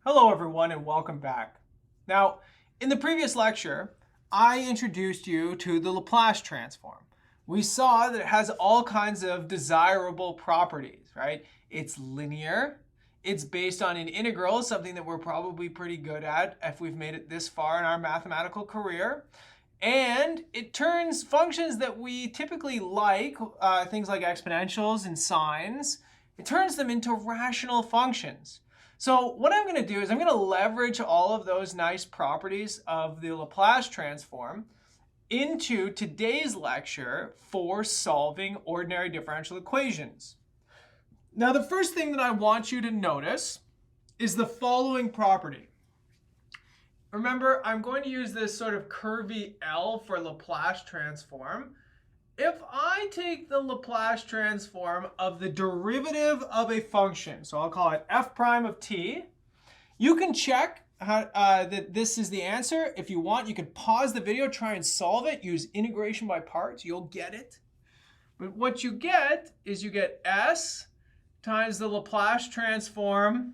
Hello everyone and welcome back. Now, in the previous lecture, I introduced you to the Laplace transform. We saw that it has all kinds of desirable properties, right? It's linear, it's based on an integral, something that we're probably pretty good at if we've made it this far in our mathematical career. And it turns functions that we typically like, things like exponentials and sines, it turns them into rational functions. So what I'm going to do is I'm going to leverage all of those nice properties of the Laplace transform into today's lecture for solving ordinary differential equations. Now, the first thing that I want you to notice is the following property. Remember, I'm going to use this sort of curvy L for Laplace transform. If I take the Laplace transform of the derivative of a function, so I'll call it f prime of t, you can check that this is the answer. If you want, you can pause the video, try and solve it, use integration by parts, you'll get it. But what you get is you get s times the Laplace transform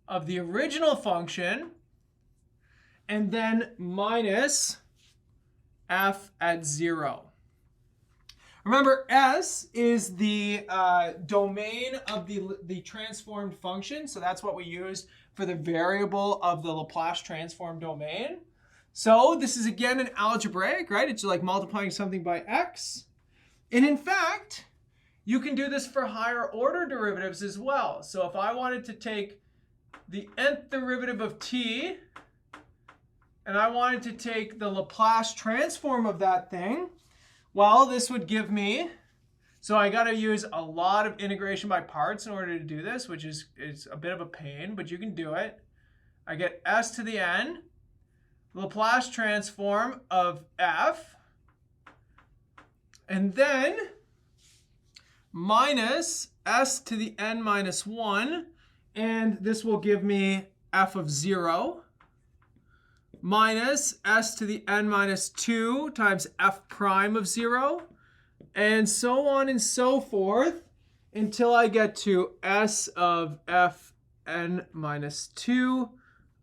of the original function, and then minus f at 0. Remember, S is the domain of the transformed function. So that's what we use for the variable of the Laplace transform domain. So this is, again, an algebraic, right? It's like multiplying something by x. And in fact, you can do this for higher order derivatives as well. So if I wanted to take the nth derivative of t, and I wanted to take the Laplace transform of that thing, well, this would give me, so I got to use a lot of integration by parts in order to do this, which is a bit of a pain, but you can do it. I get s to the n, Laplace transform of f, and then minus s to the n minus 1, and this will give me f of 0. Minus s to the n minus 2 times f prime of 0, and so on and so forth until I get to s of f n minus 2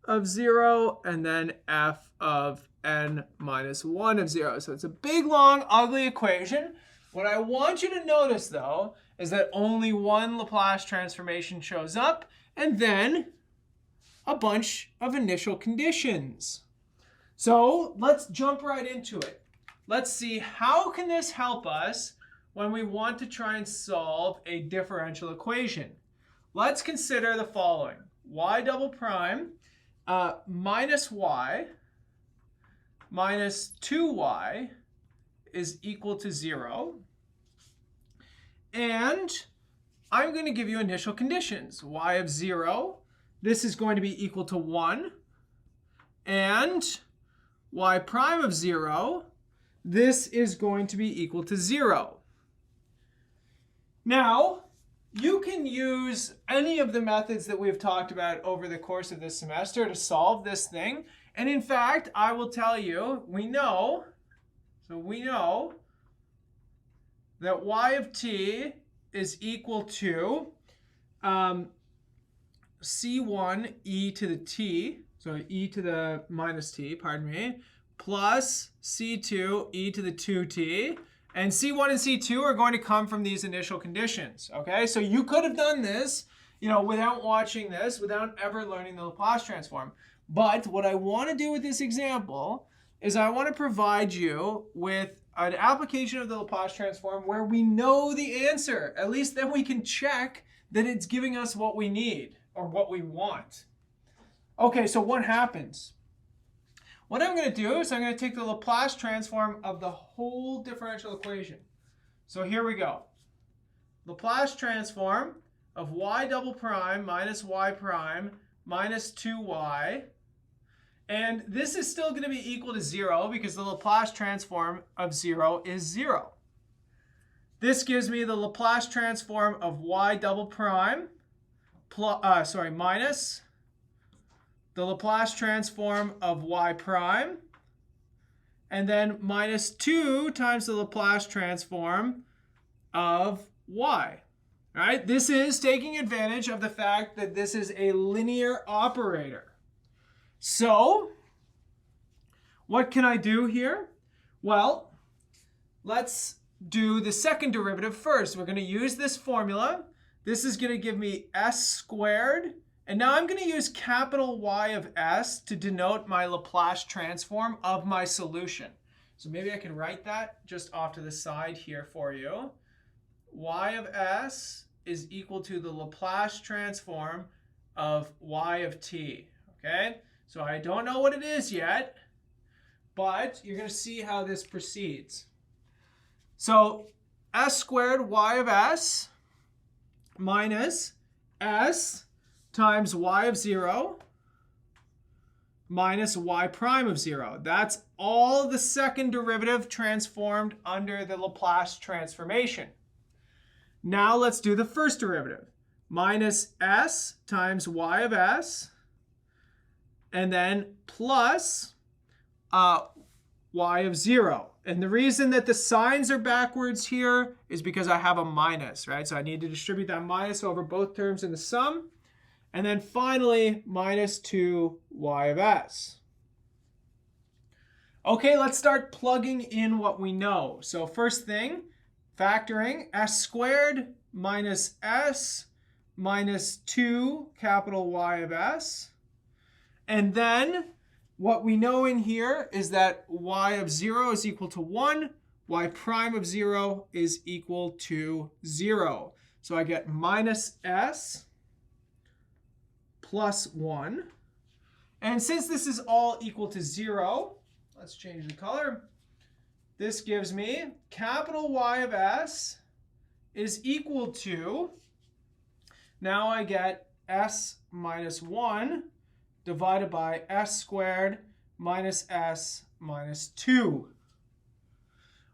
of 0, and then f of n minus 1 of 0. So it's a big, long, ugly equation. What I want you to notice, though, is that only one Laplace transformation shows up, and then a bunch of initial conditions. So let's jump right into it. Let's see, how can this help us when we want to try and solve a differential equation? Let's consider the following. Y double prime minus y minus 2y is equal to 0. And I'm going to give you initial conditions. Y of 0, this is going to be equal to 1. And y prime of 0, this is going to be equal to 0. Now, you can use any of the methods that we've talked about over the course of this semester to solve this thing. And in fact, I will tell you, we know that y of t is equal to c1 e to the t, so e to the minus t, pardon me, plus c2 e to the 2t. And c1 and c2 are going to come from these initial conditions. Okay, so you could have done this, without watching this, without ever learning the Laplace transform. But what I want to do with this example is I want to provide you with an application of the Laplace transform where we know the answer. At least then we can check that it's giving us what we need or what we want. Okay, so what happens? What I'm going to do is I'm going to take the Laplace transform of the whole differential equation. So here we go. Laplace transform of y double prime minus y prime minus 2y. And this is still going to be equal to 0 because the Laplace transform of 0 is 0. This gives me the Laplace transform of y double prime minus the Laplace transform of y prime, and then minus 2 times the Laplace transform of y. All right, this is taking advantage of the fact that this is a linear operator. So what can I do here? Well, let's do the second derivative first. We're going to use this formula. This is going to give me s squared. And now I'm going to use capital Y of s to denote my Laplace transform of my solution. So maybe I can write that just off to the side here for you. Y of s is equal to the Laplace transform of y of t. Okay? So I don't know what it is yet, but you're going to see how this proceeds. So s squared y of s minus s times y of 0 minus y prime of 0. That's all the second derivative transformed under the Laplace transformation. Now let's do the first derivative. Minus s times y of s, and then plus y of 0. And the reason that the signs are backwards here is because I have a minus, right? So I need to distribute that minus over both terms in the sum. And then finally, minus 2y of s. Okay, let's start plugging in what we know. So first thing, factoring s squared minus s minus 2 capital Y of s. And then what we know in here is that y of 0 is equal to 1, y prime of 0 is equal to 0. So I get minus s plus 1. And since this is all equal to 0, let's change the color. This gives me capital Y of s is equal to, now I get s minus 1 divided by s squared minus s minus 2.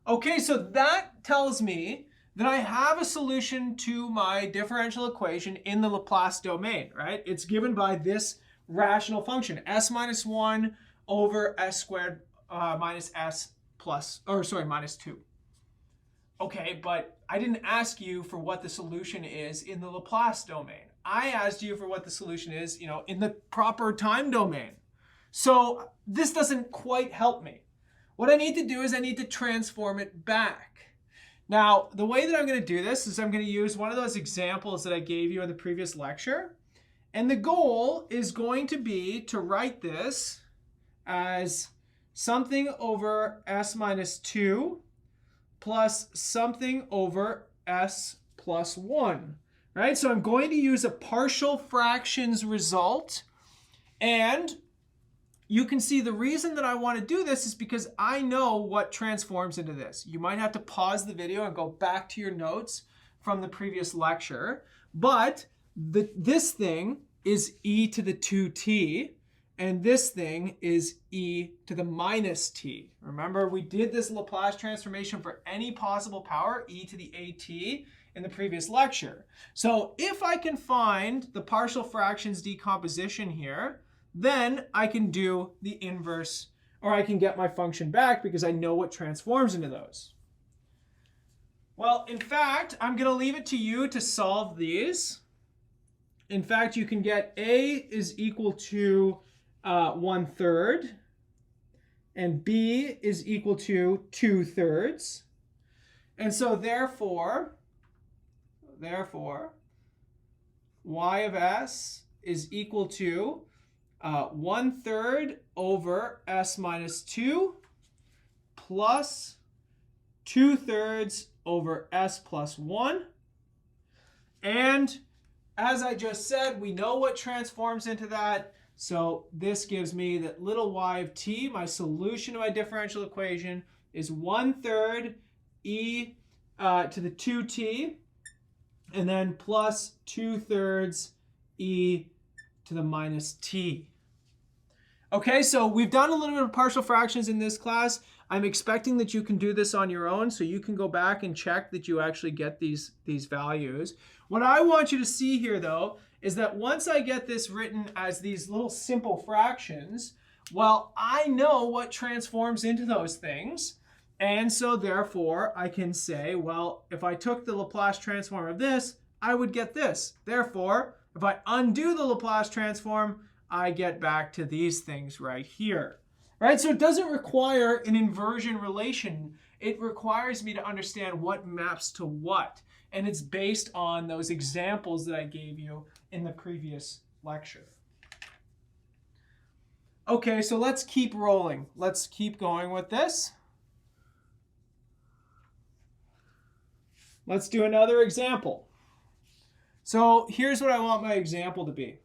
Okay, so that tells me that I have a solution to my differential equation in the Laplace domain, right? It's given by this rational function, s minus 1 over s squared minus s plus, or sorry, minus 2. Okay, but I didn't ask you for what the solution is in the Laplace domain. I asked you for what the solution is, in the proper time domain. So this doesn't quite help me. What I need to do is I need to transform it back. Now, the way that I'm going to do this is I'm going to use one of those examples that I gave you in the previous lecture. And the goal is going to be to write this as something over s minus 2 plus something over s plus 1. Right? So I'm going to use a partial fractions result. And you can see the reason that I want to do this is because I know what transforms into this. You might have to pause the video and go back to your notes from the previous lecture. But this thing is e to the 2t, and this thing is e to the minus t. Remember, we did this Laplace transformation for any possible power, e to the at, in the previous lecture. So if I can find the partial fractions decomposition here, then I can do the inverse, or I can get my function back because I know what transforms into those. Well, in fact, I'm going to leave it to you to solve these. In fact, you can get a is equal to 1/3, and b is equal to 2/3. And so therefore, y of s is equal to 1/3 over s minus 2 plus 2/3 over s plus 1. And as I just said, we know what transforms into that. So this gives me that little y of t, my solution to my differential equation, is 1/3 e to the 2t, and then plus 2/3 e to the minus t. Okay, so we've done a little bit of partial fractions in this class. I'm expecting that you can do this on your own, so you can go back and check that you actually get these values. What I want you to see here, though, is that once I get this written as these little simple fractions, well, I know what transforms into those things. And so therefore, I can say, well, if I took the Laplace transform of this, I would get this. Therefore, if I undo the Laplace transform, I get back to these things right here. Right? So it doesn't require an inversion relation. It requires me to understand what maps to what. And it's based on those examples that I gave you in the previous lecture. Okay, so let's keep rolling. Let's keep going with this. Let's do another example. So here's what I want my example to be.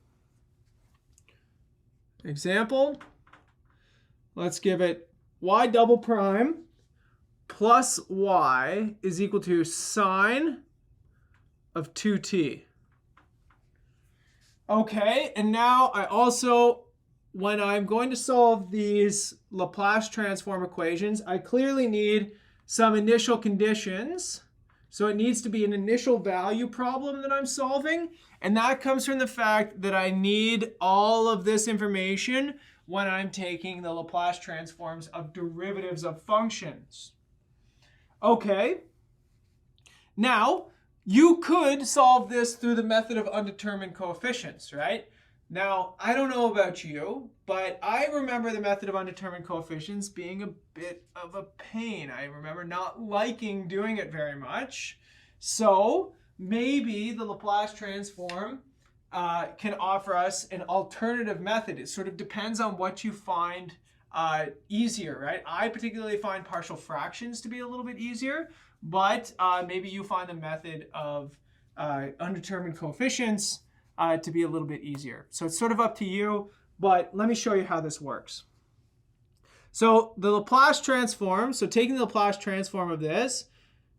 Example, let's give it y double prime plus y is equal to sine of 2t. Okay, and now I also, when I'm going to solve these Laplace transform equations, I clearly need some initial conditions. So it needs to be an initial value problem that I'm solving. And that comes from the fact that I need all of this information when I'm taking the Laplace transforms of derivatives of functions. Okay. Now, you could solve this through the method of undetermined coefficients, right? Now, I don't know about you, but I remember the method of undetermined coefficients being a bit of a pain. I remember not liking doing it very much. So maybe the Laplace transform can offer us an alternative method. It sort of depends on what you find easier, right? I particularly find partial fractions to be a little bit easier, but maybe you find the method of undetermined coefficients to be a little bit easier. So it's sort of up to you, but let me show you how this works. So the Laplace transform, so taking the Laplace transform of this,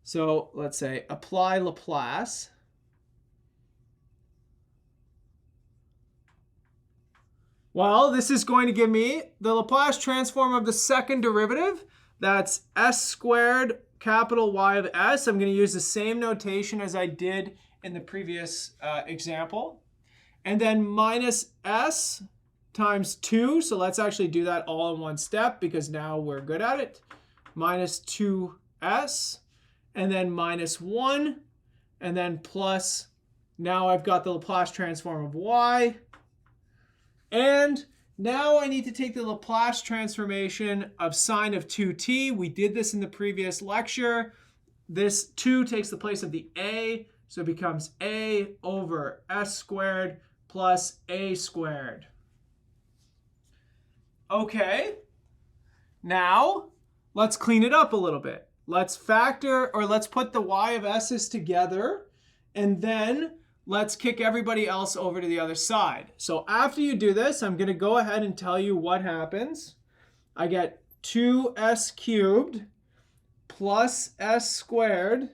so let's say apply Laplace. Well, this is going to give me the Laplace transform of the second derivative. That's s squared capital Y of s. I'm going to use the same notation as I did in the previous example. And then minus s times 2. So let's actually do that all in one step because now we're good at it. Minus 2s. And then minus 1. And then plus, now I've got the Laplace transform of y. And now I need to take the Laplace transformation of sine of 2t. We did this in the previous lecture. This 2 takes the place of the a. So it becomes a over s squared plus a squared. Okay, now let's clean it up a little bit. Let's factor, or let's put the y of s's together, and then let's kick everybody else over to the other side. So after you do this, I'm going to go ahead and tell you what happens. I get 2s cubed plus s squared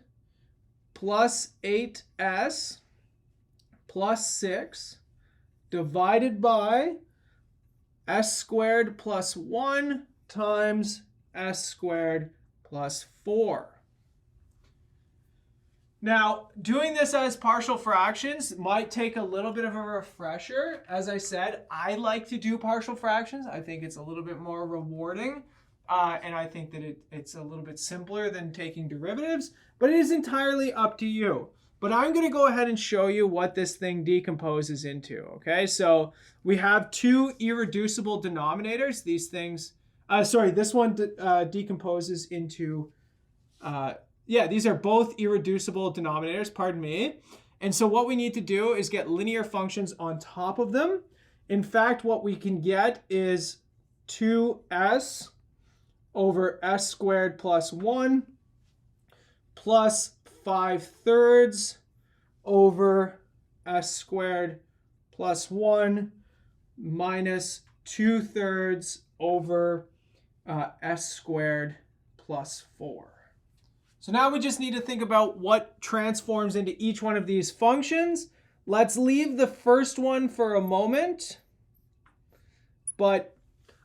plus 8s plus 6 divided by s squared plus 1 times s squared plus 4. Now, doing this as partial fractions might take a little bit of a refresher. As I said, I like to do partial fractions. I think it's a little bit more rewarding. And I think that it's a little bit simpler than taking derivatives, but it is entirely up to you. But I'm going to go ahead and show you what this thing decomposes into, okay? So we have two irreducible denominators. These things, this one decomposes into, these are both irreducible denominators, pardon me. And so what we need to do is get linear functions on top of them. In fact, what we can get is 2s over s squared plus 1 plus 5/3 over s squared plus 1 minus 2/3 over s squared plus 4. So now we just need to think about what transforms into each one of these functions. Let's leave the first one for a moment, but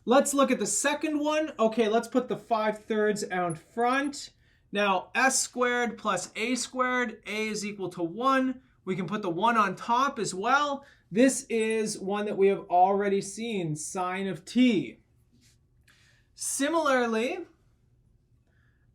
let's look at the second one. Okay, let's put the 5/3 out front. Now, s squared plus a squared, a is equal to 1. We can put the 1 on top as well. This is one that we have already seen, sine of t. Similarly,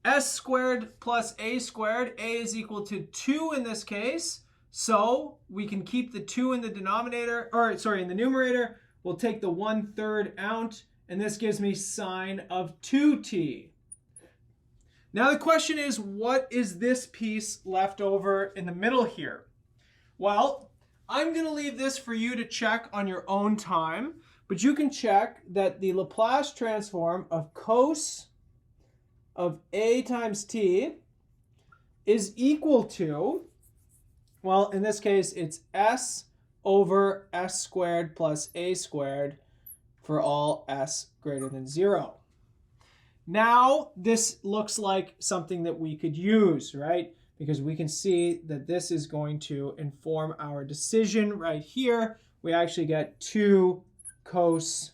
s squared plus a squared, a is equal to 2 in this case. So we can keep the 2 in the denominator, or sorry, in the numerator. We'll take the 1/3 out, and this gives me sine of 2t. Now the question is, what is this piece left over in the middle here? Well, I'm going to leave this for you to check on your own time, but you can check that the Laplace transform of cos of a times t is equal to, well, in this case, it's s over s squared plus a squared for all s greater than 0. Now, this looks like something that we could use, right? Because we can see that this is going to inform our decision right here. We actually get 2 cos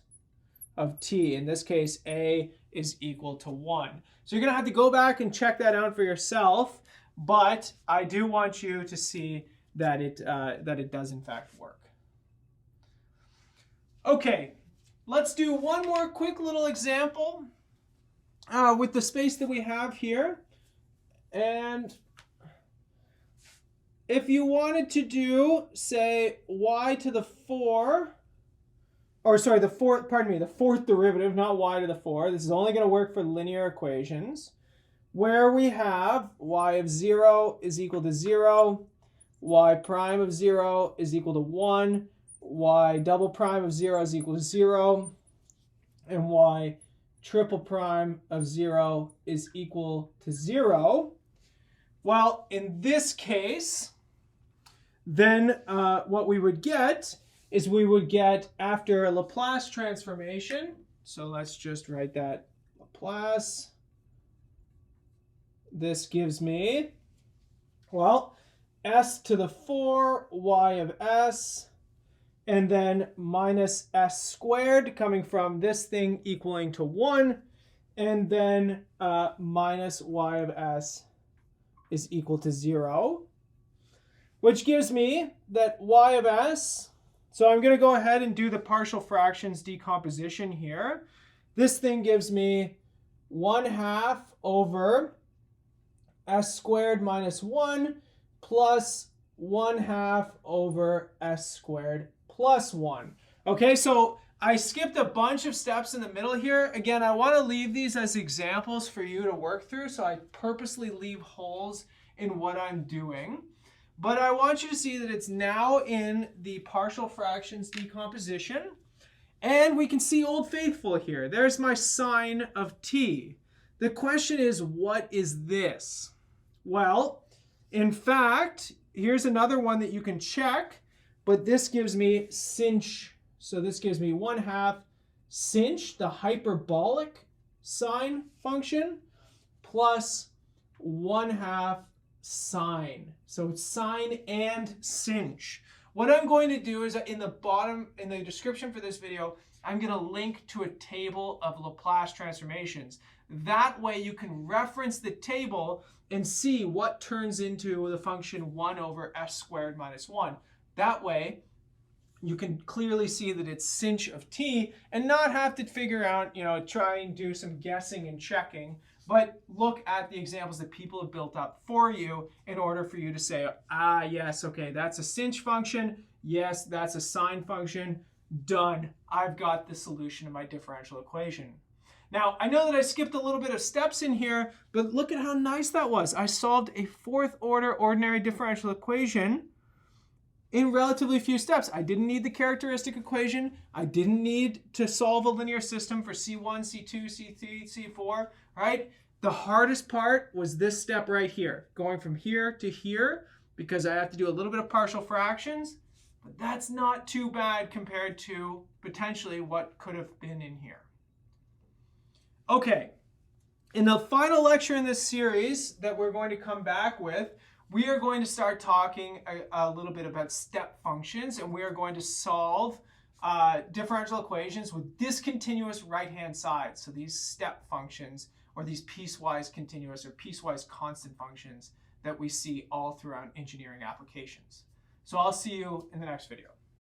of t. In this case, a is equal to 1. So you're going to have to go back and check that out for yourself. But I do want you to see that it does in fact work. Okay, let's do one more quick little example with the space that we have here. And if you wanted to do, say, y to the 4, or sorry, the fourth derivative, not y to the 4. This is only going to work for linear equations, where we have y of 0 is equal to 0, y prime of 0 is equal to 1, y double prime of 0 is equal to 0, and y triple prime of 0 is equal to 0. Well, in this case, then what we would get is we would get, after a Laplace transformation, so let's just write that Laplace. This gives me, well, s to the 4 y of s, and then minus s squared coming from this thing equaling to 1, and then minus y of s is equal to 0, which gives me that y of s, so I'm going to go ahead and do the partial fractions decomposition here. This thing gives me 1/2 over s squared minus 1 plus 1/2 over s squared plus 1. Okay, so I skipped a bunch of steps in the middle here. Again, I want to leave these as examples for you to work through, so I purposely leave holes in what I'm doing. But I want you to see that it's now in the partial fractions decomposition. And we can see Old Faithful here. There's my sine of t. The question is, what is this? Well, in fact, here's another one that you can check, but this gives me sinh. So this gives me 1/2 sinh, the hyperbolic sine function, plus 1/2 sine. So it's sine and sinh. What I'm going to do is in the description for this video, I'm going to link to a table of Laplace transformations. That way you can reference the table and see what turns into the function 1 over s squared minus 1. That way you can clearly see that it's sinh of t and not have to figure out, try and do some guessing and checking, but look at the examples that people have built up for you in order for you to say, yes, okay, that's a sinh function. Yes, that's a sine function. Done. I've got the solution to my differential equation. Now, I know that I skipped a little bit of steps in here, but look at how nice that was. I solved a 4th order ordinary differential equation in relatively few steps. I didn't need the characteristic equation. I didn't need to solve a linear system for C1, C2, C3, C4, right? The hardest part was this step right here, going from here to here, because I have to do a little bit of partial fractions, but that's not too bad compared to potentially what could have been in here. Okay, in the final lecture in this series that we're going to come back with, we are going to start talking a little bit about step functions, and we are going to solve differential equations with discontinuous right-hand sides. So these step functions, or these piecewise continuous or piecewise constant functions that we see all throughout engineering applications. So I'll see you in the next video.